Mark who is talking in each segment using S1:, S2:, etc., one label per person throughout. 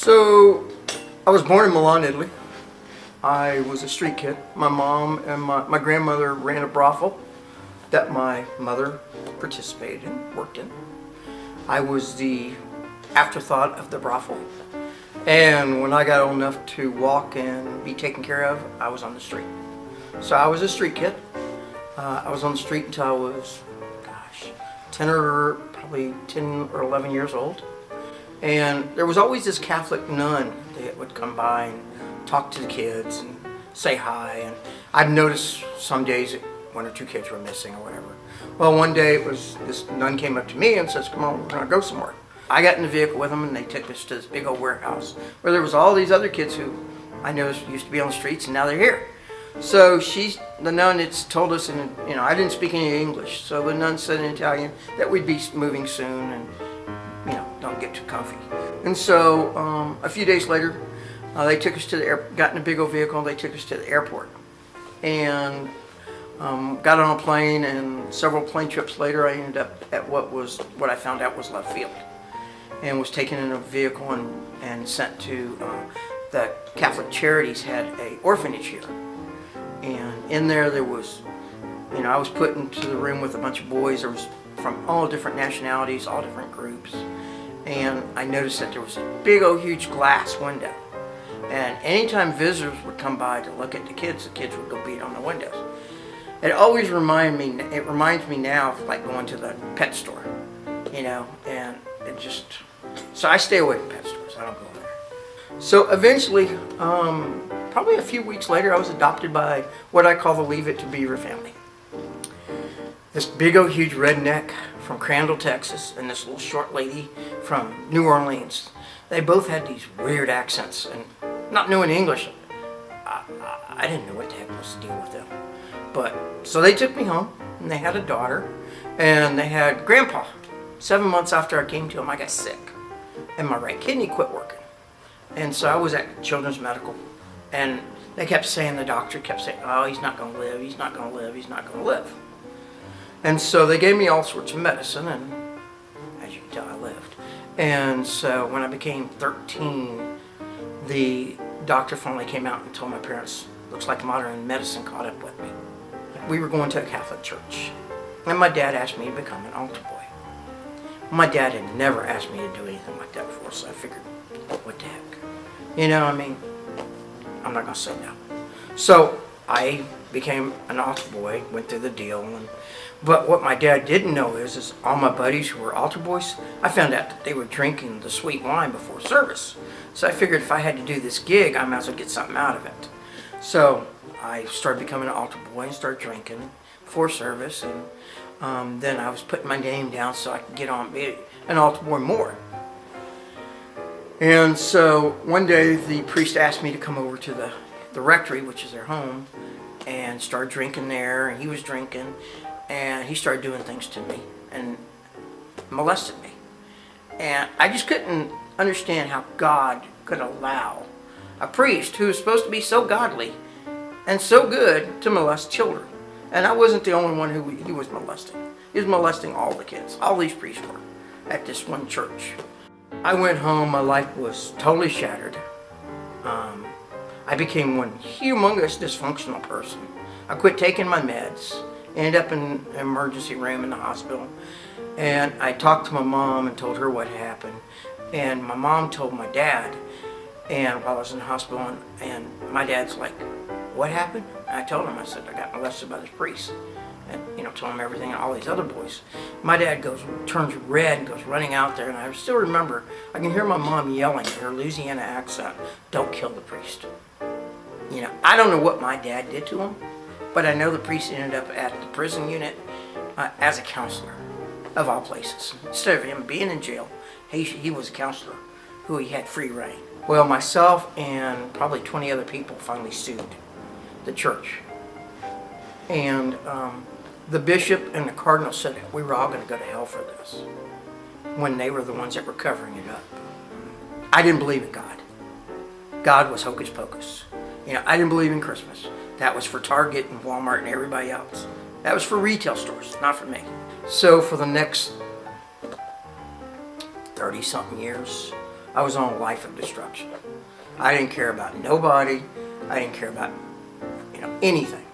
S1: So, I was born in Milan, Italy. I was a street kid. My mom and my grandmother ran a brothel that my mother participated in, worked in. I was the afterthought of the brothel. And when I got old enough to walk and be taken care of, I was on the street. So I was a street kid. I was on the street until I was, 10 or 11 years old. And there was always this Catholic nun that would come by and talk to the kids and say hi. And I'd noticed some days that one or two kids were missing or whatever. Well, one day this nun came up to me and says, "Come on, we're gonna go somewhere." I got in the vehicle with them and they took us to this big old warehouse where there was all these other kids who I noticed used to be on the streets and now they're here. So the nun had told us, and I didn't speak any English, so the nun said in Italian that we'd be moving soon and don't get too comfy. And so a few days later, they took us to the got in a big old vehicle and they took us to the airport. And got on a plane, and several plane trips later I ended up at what I found out was left field. And was taken in a vehicle and sent to the Catholic Charities had a orphanage here. And in there was, I was put into the room with a bunch of boys. There was from all different nationalities, all different groups. And I noticed that there was a big old huge glass window. And anytime visitors would come by to look at the kids would go beat on the windows. It always reminds me now of like going to the pet store, and it just, so I stay away from pet stores. I don't go there. So eventually, probably a few weeks later, I was adopted by what I call the Leave It to Beaver family. This big old huge redneck from Crandall, Texas, and this little short lady from New Orleans. They both had these weird accents, and not knowing English, I didn't know what the heck was the deal with them. But so they took me home, and they had a daughter, and they had grandpa. 7 months after I came to them, I got sick, and my right kidney quit working. And so I was at Children's Medical, and they kept saying, the doctor kept saying, "Oh, he's not going to live, he's not going to live, he's not going to live." And so they gave me all sorts of medicine, and as you can tell, I lived. And so when I became 13, the doctor finally came out and told my parents, "Looks like modern medicine caught up with me." We were going to a Catholic church, and my dad asked me to become an altar boy. My dad had never asked me to do anything like that before, so I figured, what the heck? I'm not going to say no. So I became an altar boy, went through the deal, but what my dad didn't know is all my buddies who were altar boys, I found out that they were drinking the sweet wine before service. So I figured if I had to do this gig, I might as well get something out of it. So I started becoming an altar boy and started drinking before service, and then I was putting my name down so I could get on be an altar boy more. And so one day the priest asked me to come over to the rectory, which is their home, and start drinking there, and he was drinking, and he started doing things to me and molested me. And I just couldn't understand how God could allow a priest who was supposed to be so godly and so good to molest children. And I wasn't the only one who he was molesting. He was molesting all the kids, all these priests were, at this one church. I went home, my life was totally shattered. I became one humongous dysfunctional person. I quit taking my meds, ended up in an emergency room in the hospital, and I talked to my mom and told her what happened. And my mom told my dad, and while I was in the hospital, and my dad's like, "What happened?" And I told him, I said, "I got molested by this priest." And, told him everything, and all these other boys. My dad turns red and goes running out there, and I still remember, I can hear my mom yelling in her Louisiana accent, "Don't kill the priest." I don't know what my dad did to him, but I know the priest ended up at the prison unit as a counselor, of all places. Instead of him being in jail, he was a counselor who he had free reign. Well, myself and probably 20 other people finally sued the church. And the bishop and the cardinal said we were all going to go to hell for this, when they were the ones that were covering it up. I didn't believe in God. God was hocus pocus. I didn't believe in Christmas. That was for Target and Walmart and everybody else. That was for retail stores, not for me. So for the next 30-something years, I was on a life of destruction. I didn't care about nobody. I didn't care about, anything.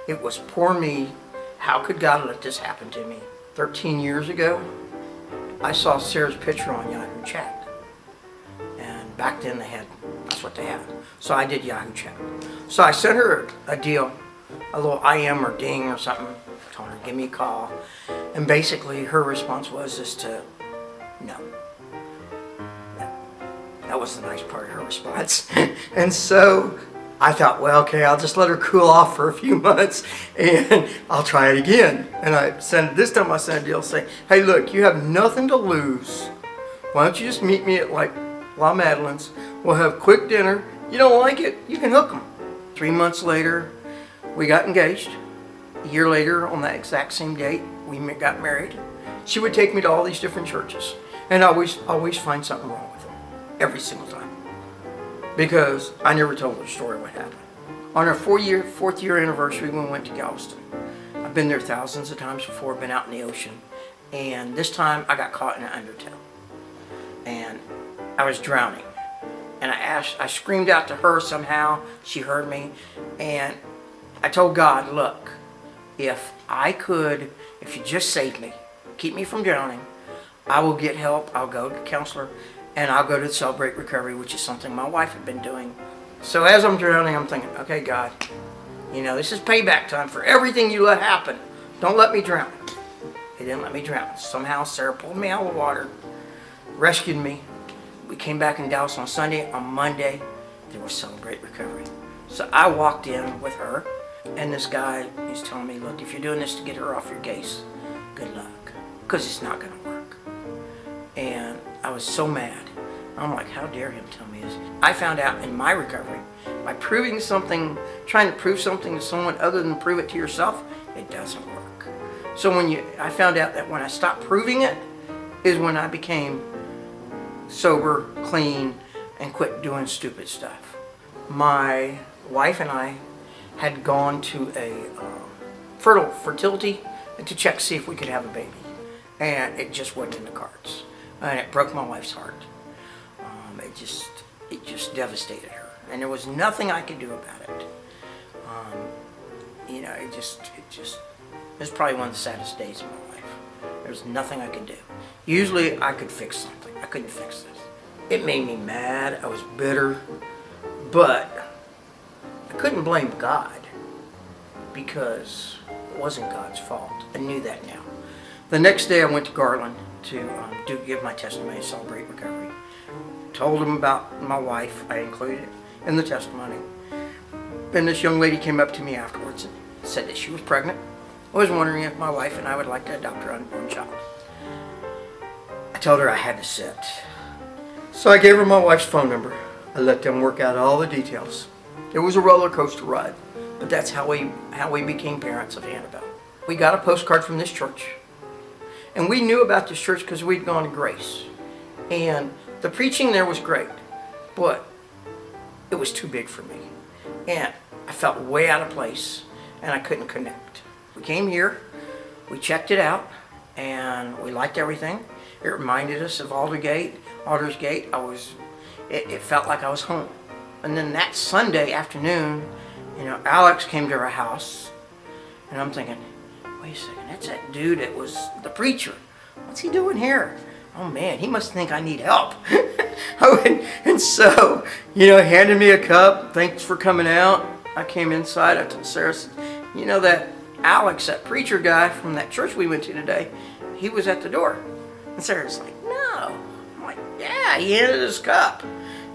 S1: It was poor me. How could God let this happen to me? 13 years ago, I saw Sarah's picture on Yahoo Chat. And back then that's what they had. So I did Yahoo Chat. So I sent her a deal, a little IM or ding or something, told her give me a call. And basically her response was just to, no. That was the nice part of her response. And so I thought, well, okay, I'll just let her cool off for a few months and I'll try it again. And this time I sent a deal saying, hey, look, you have nothing to lose. Why don't you just meet me at La Madeleine's? We'll have quick dinner. You don't like it, you can hook them. 3 months later, we got engaged. A year later, on that exact same date, we got married. She would take me to all these different churches, and I always find something wrong with them, every single time, because I never told her story what happened. On our fourth year anniversary, we went to Galveston. I've been there thousands of times before, been out in the ocean, and this time I got caught in an undertow, and I was drowning. And I screamed out to her somehow. She heard me. And I told God, look, if you just save me, keep me from drowning, I will get help. I'll go to a counselor and I'll go to Celebrate Recovery, which is something my wife had been doing. So as I'm drowning, I'm thinking, okay, God, this is payback time for everything you let happen. Don't let me drown. He didn't let me drown. Somehow Sarah pulled me out of the water, rescued me. We came back in Dallas on Sunday. On Monday, there was Celebrate Recovery. So I walked in with her, and this guy is telling me, look, if you're doing this to get her off your case, good luck, because it's not going to work. And I was so mad. I'm like, how dare him tell me this? I found out in my recovery, by trying to prove something to someone other than prove it to yourself, it doesn't work. So I found out that when I stopped proving it is when I became sober, clean, and quit doing stupid stuff. My wife and I had gone to a fertility to check to see if we could have a baby, and it just wasn't in the cards, and it broke my wife's heart. It just devastated her, and there was nothing I could do about it. It was probably one of the saddest days of my life. There was nothing I could do. Usually I could fix something. I couldn't fix this. It made me mad. I was bitter. But I couldn't blame God because it wasn't God's fault. I knew that now. The next day I went to Garland to give my testimony, Celebrate Recovery. Told him about my wife. I included it in the testimony. Then this young lady came up to me afterwards and said that she was pregnant. I was wondering if my wife and I would like to adopt her unborn child. I told her I had to sit. So I gave her my wife's phone number. I let them work out all the details. It was a roller coaster ride, but that's how we became parents of Annabelle. We got a postcard from this church, and we knew about this church because we'd gone to Grace, and the preaching there was great, but it was too big for me, and I felt way out of place, and I couldn't connect. We came here, we checked it out, and we liked everything. It reminded us of Alder's Gate. It felt like I was home. And then that Sunday afternoon, Alex came to our house, and I'm thinking, wait a second, that's that dude that was the preacher. What's he doing here? Oh man, he must think I need help. And so, handed me a cup. Thanks for coming out. I came inside. I told Sarah, that Alex, that preacher guy from that church we went to today, he was at the door. And Sarah's like, no. I'm like, yeah, he handed his cup.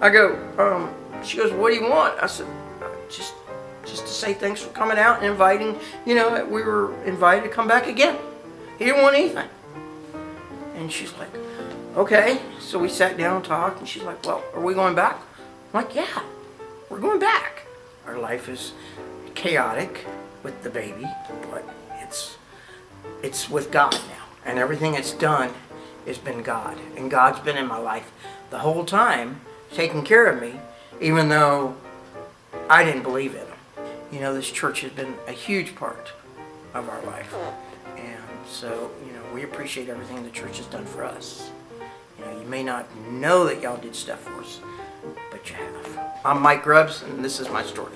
S1: I go, she goes, what do you want? I said, just to say thanks for coming out and inviting, we were invited to come back again. He didn't want anything. And she's like, okay. So we sat down and talked, and she's like, well, are we going back? I'm like, yeah, we're going back. Our life is chaotic with the baby, but it's with God now. And everything it's done has been God. And God's been in my life the whole time, taking care of me, even though I didn't believe in him. This church has been a huge part of our life. And so, we appreciate everything the church has done for us. You know, you may not know that y'all did stuff for us, but you have. I'm Mike Grubbs, and this is my story.